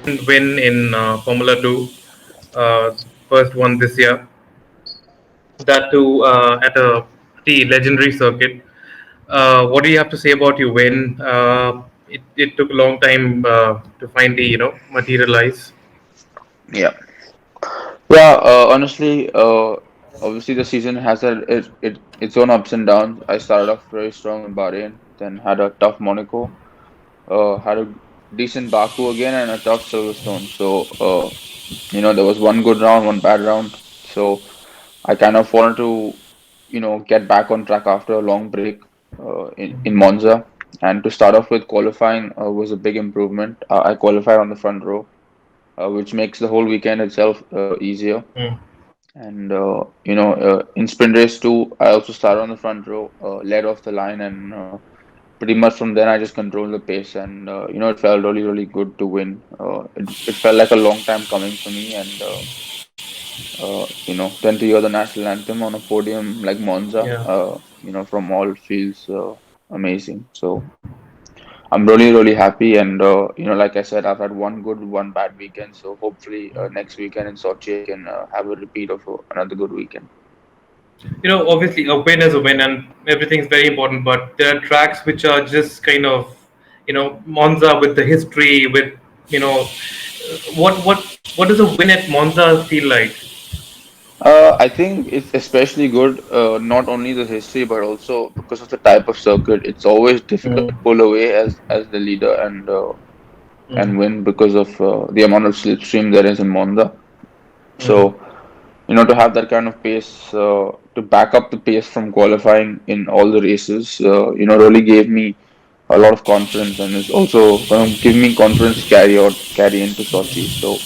win in Formula 2, first one this year. That too at a pretty legendary circuit. What do you have to say about your win? It took a long time to finally, materialize. Yeah. Yeah, honestly, obviously the season has had its own ups and downs. I started off very strong in Bahrain, then had a tough Monaco, had a decent Baku again, and a tough Silverstone. So, there was one good round, one bad round. So I kind of wanted to, get back on track after a long break in Monza. And to start off with, qualifying was a big improvement. I qualified on the front row, which makes the whole weekend itself easier. Mm. And in sprint race two, I also started on the front row, led off the line, and pretty much from then I just controlled the pace, and it felt really, really good to win. It felt like a long time coming for me, and then to hear the national anthem on a podium like Monza, Yeah. from all feels amazing. So I'm really, really happy, and like I said, I've had one good, one bad weekend. So hopefully next weekend in Sochi, I can have a repeat of another good weekend. Obviously a win is a win and everything's very important, but there are tracks which are just kind of, Monza with the history, with, what does a win at Monza feel like? I think it's especially good, not only the history, but also because of the type of circuit. It's always difficult to Mm. pull away as the leader and Mm. win because of the amount of slipstream there is in Monza. Mm. So, to have that kind of pace, to back up the pace from qualifying in all the races, really gave me a lot of confidence, and it's also going to give me confidence to carry into Sochi. So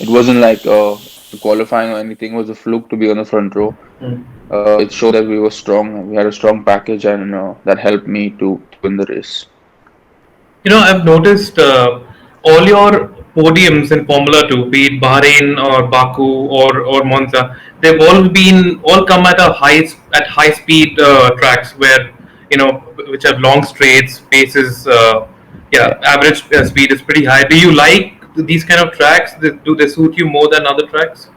it wasn't like the qualifying or anything was a fluke to be on the front row. Mm. It showed that we were strong. We had a strong package, and that helped me to win the race. I've noticed all your podiums in Formula 2, be it Bahrain or Baku or Monza, they've all come at high speed tracks where, which have long straights, paces, Yeah. yeah, average speed is pretty high. Do you like these kind of tracks? Do they suit you more than other tracks?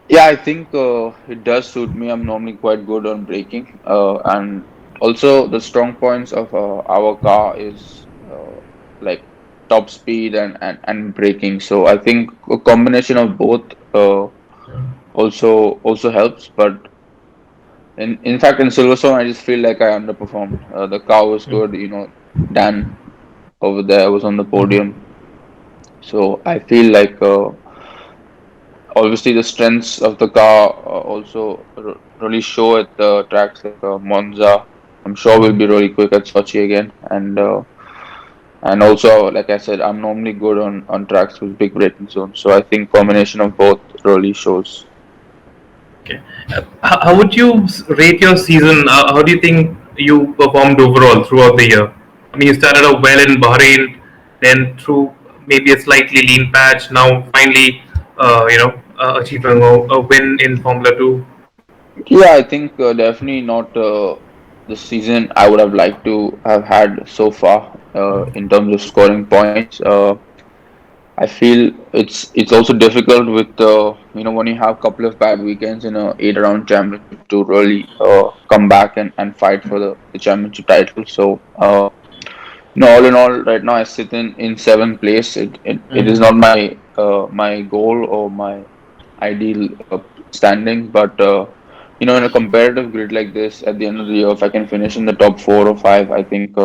Yeah, I think it does suit me. I'm normally quite good on braking, and also the strong points of our car is like top speed and braking. So I think a combination of both also helps. But in fact, in Silverstone, I just feel like I underperformed. The car was good, Dan over there was on the podium, so I feel like. Obviously, the strengths of the car also really show at the tracks like Monza. I'm sure we'll be really quick at Sochi again, and also, like I said, I'm normally good on tracks with big braking zones. So I think combination of both really shows. Okay. How would you rate your season? How do you think you performed overall throughout the year? I mean, you started out well in Bahrain, then through maybe a slightly lean patch. Now, finally, achieving a win in Formula 2. Yeah, I think definitely not the season I would have liked to have had so far in terms of scoring points. I feel it's also difficult with when you have a couple of bad weekends in a 8 round championship to really come back and fight for the championship title. So all in all, right now I sit in seventh place. It is not my goal or my ideal standing, but in a competitive grid like this, at the end of the year, if I can finish in the top 4 or 5, I think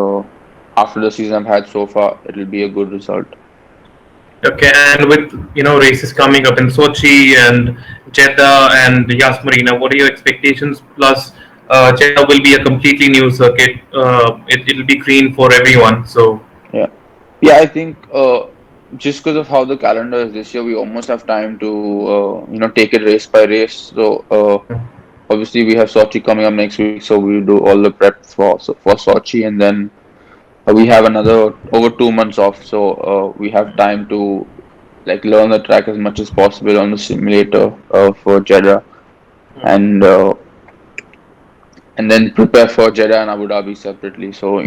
after the season I've had so far, it'll be a good result. Okay, and with races coming up in Sochi and Jeddah and Yas Marina, what are your expectations? Plus, Jeddah will be a completely new circuit. It'll be green for everyone. So, Yeah. Yeah, I think just because of how the calendar is this year, we almost have time to take it race by race. So obviously we have Sochi coming up next week, so we'll do all the prep for Sochi, and then we have another over 2 months off. So we have time to like learn the track as much as possible on the simulator for Jeddah, and and then prepare for Jeddah and Abu Dhabi separately. So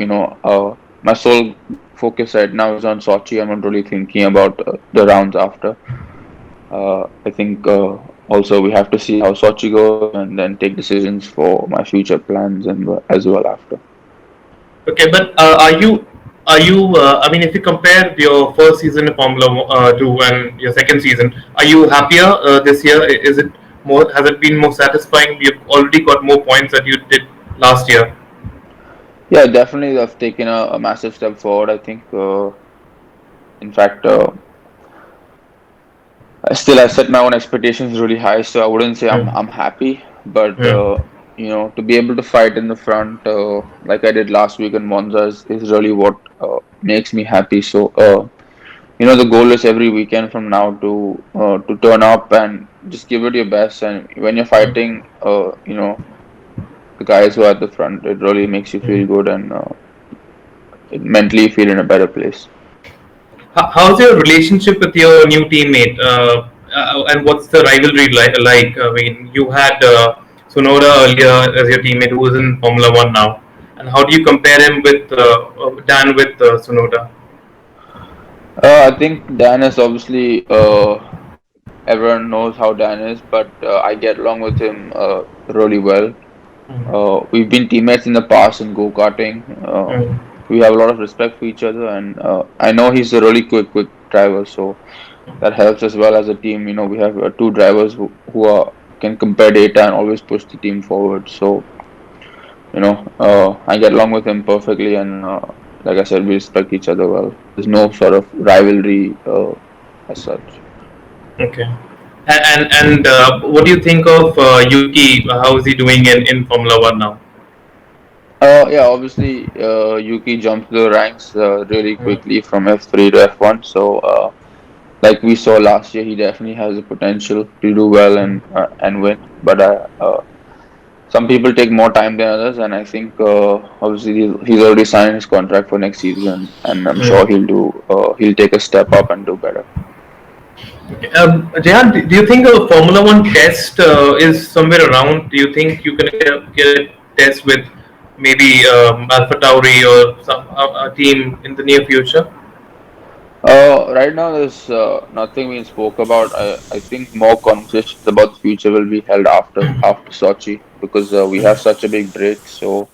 my sole focus right now is on Sochi. I'm not really thinking about the rounds after. I think also we have to see how Sochi goes and then take decisions for my future plans and as well after. Okay, but I mean, if you compare your first season in Formula 2 and your second season, are you happier this year? Is it more? Has it been more satisfying? You've already got more points that you did last year. Yeah, definitely, I've taken a massive step forward. I think, in fact, still I set my own expectations really high, so I wouldn't say Hmm. I'm happy, but Hmm. to be able to fight in the front, like I did last week in Monza, is really what makes me happy. So, the goal is every weekend from now to turn up and just give it your best. And when you're Hmm. fighting, the guys who are at the front, it really makes you Hmm. feel good and it mentally you feel in a better place. How's your relationship with your new teammate? And what's the rivalry like? I mean, you had Sonoda earlier as your teammate, who is in Formula 1 now. And how do you compare him with Dan with Sonoda? I think Dan is obviously everyone knows how Dan is, but I get along with him really well. We've been teammates in the past in go-karting. Mm, We have a lot of respect for each other, and I know he's a really quick driver, so that helps as well as a team. We have two drivers who can compare data and always push the team forward. So, I get along with him perfectly, and like I said, we respect each other well. There's no sort of rivalry as such. okay. And what do you think of Yuki? How is he doing in Formula 1 now? Yeah, obviously, Yuki jumped the ranks really Mm, quickly from F3 to F1. So, like we saw last year, he definitely has the potential to do well and win. But some people take more time than others, and I think obviously he's already signed his contract for next season, and I'm sure mm. he'll take a step up and do better. Okay. Jehan, do you think a Formula 1 test is somewhere around? Do you think you can get a test with maybe Alpha Tauri or some a team in the near future? Right now, there's nothing we spoke about. I think more conversations about the future will be held after Sochi because we have such a big break. So,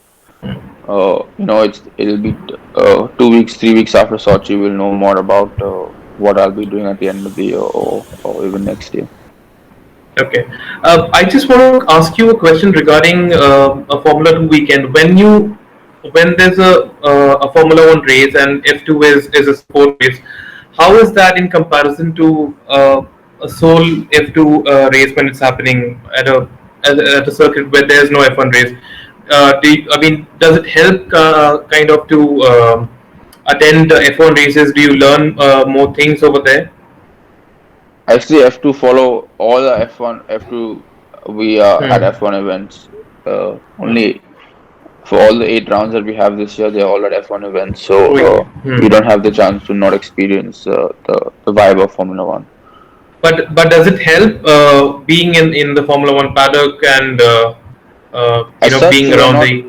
it'll be 2 weeks, 3 weeks after Sochi. We'll know more about what I'll be doing at the end of the year or even next year. Okay. I just want to ask you a question regarding a Formula 2 weekend. When there's a Formula 1 race and F2 is a support race, how is that in comparison to a sole F2 race when it's happening at a circuit where there's no F1 race? I mean, does it help kind of to attend F1 races? Do you learn more things over there? Actually, F2 follow all the F1, F2. We had Hmm. F1 events. Only for all the 8 rounds that we have this year, they're all at F1 events. So Oh, yeah. we Hmm. don't have the chance to not experience the vibe of Formula One. But does it help being in the Formula 1 paddock and As such, being around the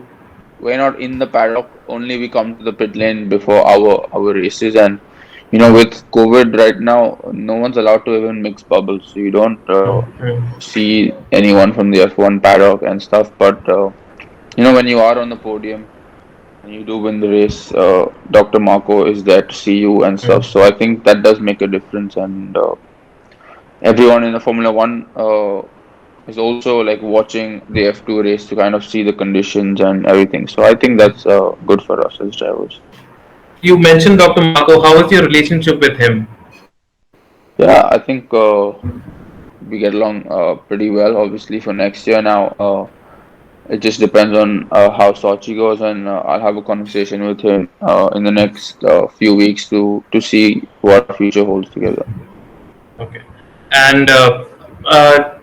we're not in the paddock. Only we come to the pit lane before our races, and with COVID right now, no one's allowed to even mix bubbles. So you don't see anyone from the F1 paddock and stuff. But when you are on the podium and you do win the race, Dr. Marco is there to see you and stuff. So I think that does make a difference, and everyone in the Formula One is also like watching the F2 race to kind of see the conditions and everything. So I think that's good for us as drivers. you mentioned Dr. Marco. How is your relationship with him? Yeah, I think we get along pretty well. Obviously, for next year now, it just depends on how Sochi goes, and I'll have a conversation with him in the next few weeks to see what our future holds together. Okay. And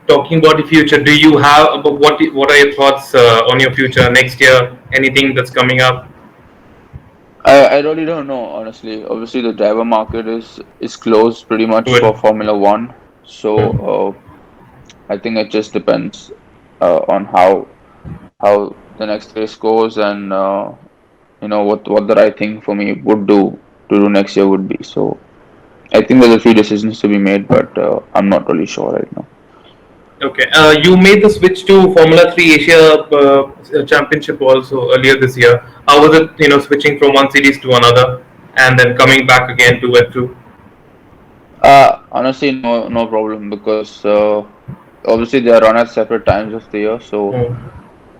talking about the future, do you have what are your thoughts on your future next year? Anything that's coming up? I really don't know, honestly. Obviously, the driver market is closed pretty much for Good. Formula One, so I think it just depends on how the next race goes, and what the right thing for me would do to do next year would be. So I think there's a few decisions to be made, but I'm not really sure right now. Okay. You made the switch to Formula 3 Asia Championship also earlier this year. How was it, switching from one series to another and then coming back again to F2? Honestly, no problem because obviously they are run at separate times of the year, so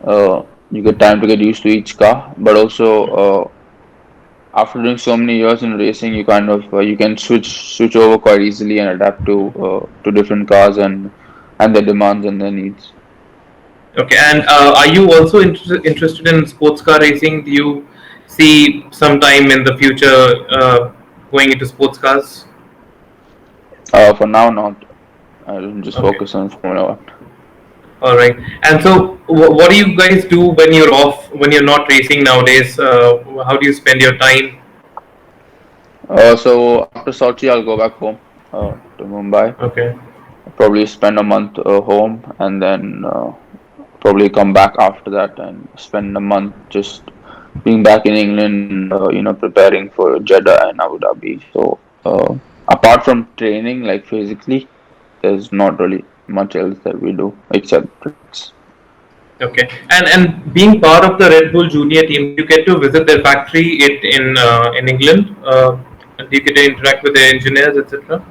Hmm. you get time to get used to each car. But also, after doing so many years in racing, you kind of you can switch over quite easily and adapt to different cars and their demands and their needs. Okay. And are you also interested in sports car racing? Do you see some time in the future going into sports cars? For now, not. I'll just Okay. focus on Formula One. All right. And so, what do you guys do when you're off, when you're not racing nowadays? How do you spend your time? So after Sochi, I'll go back home to Mumbai. Okay. Probably spend a month home, and then probably come back after that and spend a month just being back in England. Preparing for Jeddah and Abu Dhabi. So apart from training, like physically, there's not really much else that we do except tricks. Okay. And being part of the Red Bull Junior team, do you get to visit their factory in England? Do you get to interact with their engineers, etc.?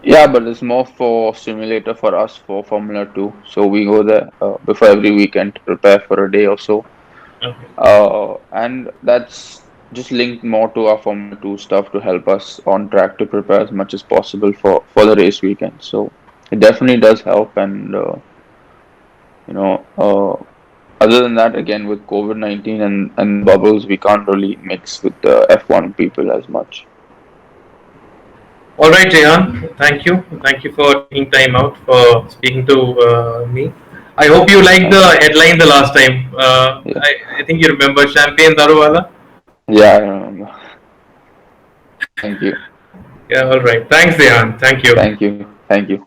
Yeah, but it's more for simulator for us for Formula 2. So we go there before every weekend to prepare for a day or so. Okay. And that's just linked more to our Formula 2 stuff to help us on track to prepare as much as possible for the race weekend. So it definitely does help. And, you know, other than that, again, with COVID-19 and the bubbles, we can't really mix with the F1 people as much. All right, Jayan. Thank you. Thank you for taking time out for speaking to me. I hope you liked Thank the you. headline the last time. Yeah, I think you remember Champagne Daruwala. yeah, I remember. Thank you. Yeah. All right. Thanks, Jayan. Thank you. Thank you. Thank you.